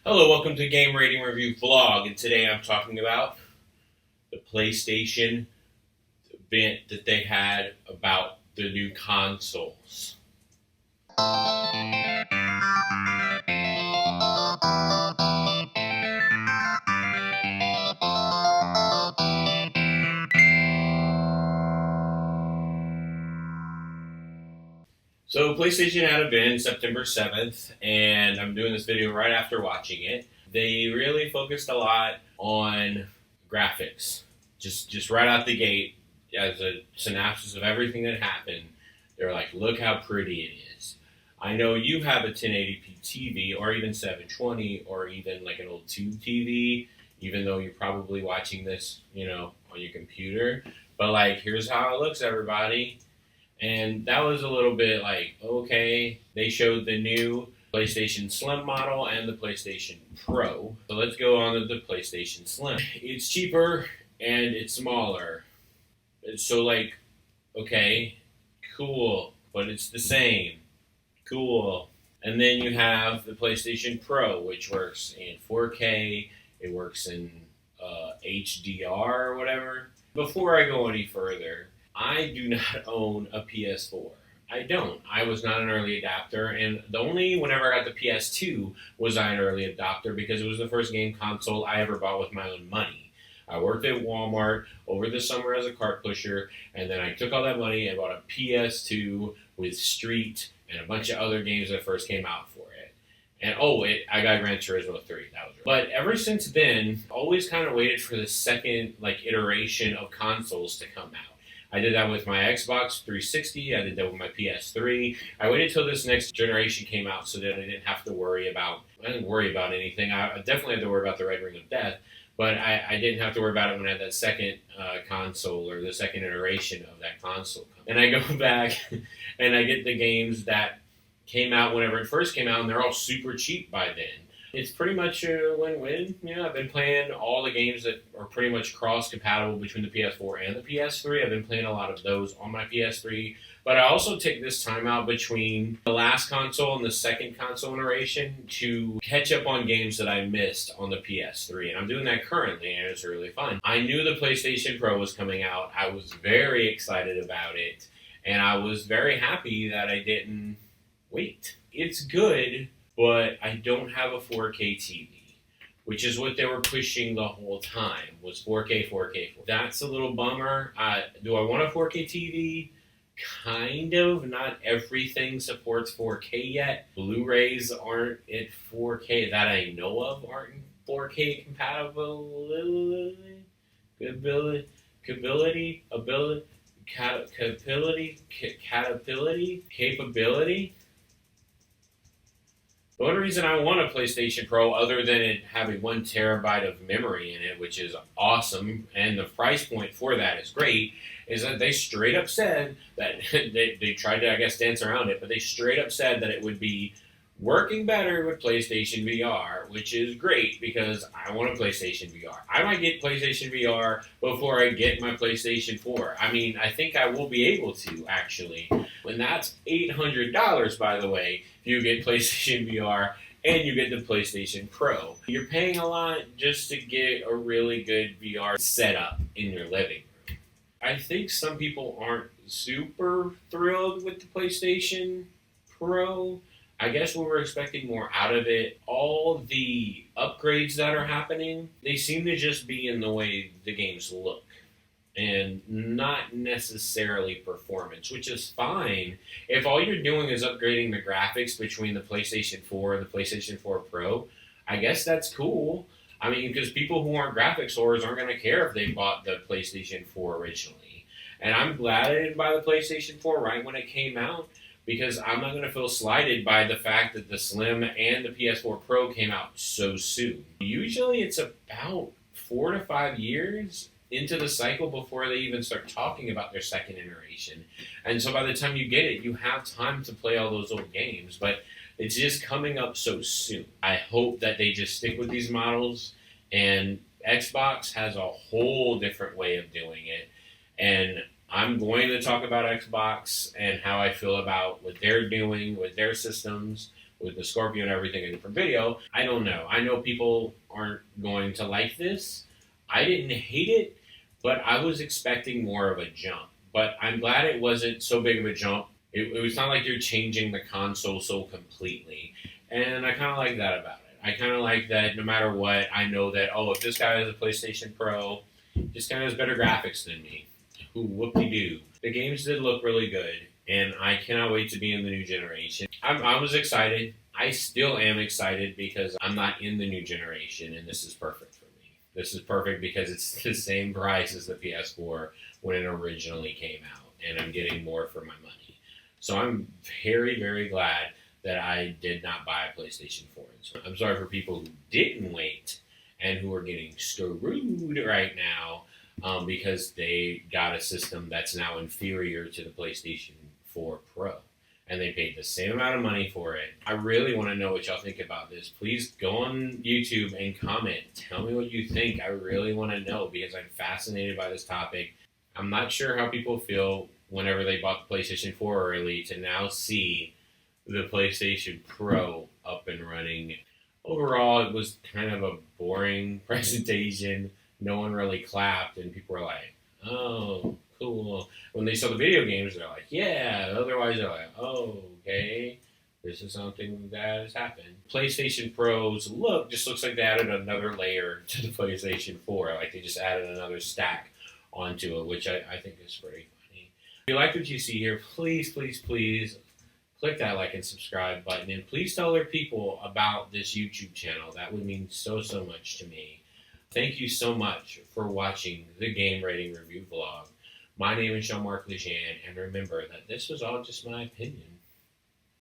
Hello, welcome to Game Rating Review Vlog, and today I'm talking about the PlayStation event that they had about the new consoles. So PlayStation had an event September 7th, and I'm doing this video right after watching it. They really focused a lot on graphics. Just right out the gate, as a synopsis of everything that happened, they're like, look how pretty it is. I know you have a 1080p TV, or even 720, or even like an old tube TV, even though you're probably watching this, on your computer. But like, here's how it looks, everybody. And that was a little bit like, okay, they showed the new PlayStation Slim model and the PlayStation Pro. So let's go on to the PlayStation Slim. It's cheaper and it's smaller. So like, okay, cool, but it's the same. Cool. And then you have the PlayStation Pro, which works in 4K. It works in HDR or whatever. Before I go any further, I do not own a PS4. I don't. I was not an early adopter, and the only whenever I got the PS2 was I an early adopter because it was the first game console I ever bought with my own money. I worked at Walmart over the summer as a cart pusher, and then I took all that money and bought a PS2 with Street and a bunch of other games that first came out for it. And I got Gran Turismo 3. That was But ever since then, always kind of waited for the second iteration of consoles to come out. I did that with my Xbox 360. I did that with my PS3. I waited till this next generation came out so that I didn't have to worry about. I didn't worry about anything. I definitely had to worry about the Red Ring of Death, but I didn't have to worry about it when I had that second console or the second iteration of that console. And I go back and I get the games that came out whenever it first came out, and they're all super cheap by then. It's pretty much a win-win. I've been playing all the games that are pretty much cross-compatible between the PS4 and the PS3. I've been playing a lot of those on my PS3. But I also take this time out between the last console and the second console iteration to catch up on games that I missed on the PS3. And I'm doing that currently, and it's really fun. I knew the PlayStation Pro was coming out. I was very excited about it. And I was very happy that I didn't wait. It's good, but I don't have a 4K TV, which is what they were pushing the whole time, was 4K, 4K. That's a little bummer. Do I want a 4K TV? Kind of. Not everything supports 4K yet. Blu-rays aren't at 4K that I know of, aren't 4K compatibility, capability. The only reason I want a PlayStation Pro, other than it having 1 terabyte of memory in it, which is awesome, and the price point for that is great, is that they straight up said that they tried to, I guess, dance around it, but they straight up said that it would be working better with PlayStation VR, which is great because I want a PlayStation VR. I might get PlayStation VR before I get my PlayStation 4. I mean, I think I will be able to, actually. And that's $800, by the way, if you get PlayStation VR and you get the PlayStation Pro. You're paying a lot just to get a really good VR setup in your living room. I think some people aren't super thrilled with the PlayStation Pro. I guess we were expecting more out of it. All the upgrades that are happening, they seem to just be in the way the games look and not necessarily performance, which is fine. If all you're doing is upgrading the graphics between the PlayStation 4 and the PlayStation 4 Pro, I guess that's cool. I mean, because people who aren't graphics whores aren't going to care if they bought the PlayStation 4 originally. And I'm glad I didn't buy the PlayStation 4 right when it came out, because I'm not going to feel slighted by the fact that the Slim and the PS4 Pro came out so soon. Usually it's about 4 to 5 years into the cycle before they even start talking about their second iteration. And so by the time you get it, you have time to play all those old games, but it's just coming up so soon. I hope that they just stick with these models, and Xbox has a whole different way of doing it. And I'm going to talk about Xbox and how I feel about what they're doing with their systems with the Scorpio and everything in a different video. I don't know. I know people aren't going to like this. I didn't hate it, but I was expecting more of a jump. But I'm glad it wasn't so big of a jump. It was not like you're changing the console so completely. And I kind of like that about it. I kind of like that no matter what, I know that, oh, if this guy has a PlayStation Pro, this guy has better graphics than me. Whoop-de-doo. The games did look really good, and I cannot wait to be in the new generation. I was excited. I still am excited because I'm not in the new generation, and this is perfect for me. This is perfect because it's the same price as the PS4 when it originally came out, and I'm getting more for my money. So I'm very, very glad that I did not buy a PlayStation 4. So I'm sorry for people who didn't wait and who are getting screwed right now because they got a system that's now inferior to the PlayStation 4 Pro. And they paid the same amount of money for it. I really want to know what y'all think about this. Please go on YouTube and comment. Tell me what you think. I really want to know because I'm fascinated by this topic. I'm not sure how people feel whenever they bought the PlayStation 4 early to now see the PlayStation Pro up and running. Overall, it was kind of a boring presentation. No one really clapped, and people were like, oh, cool. When they saw the video games, they're like, yeah. Otherwise, they're like, oh, okay. This is something that has happened. PlayStation Pro's look just looks like they added another layer to the PlayStation 4. Like they just added another stack onto it, which I think is pretty funny. If you like what you see here, please, please, please click that like and subscribe button. And please tell other people about this YouTube channel. That would mean so, so much to me. Thank you so much for watching the Game Rating Review vlog. My name is Jean-Marc, and remember that this was all just my opinion.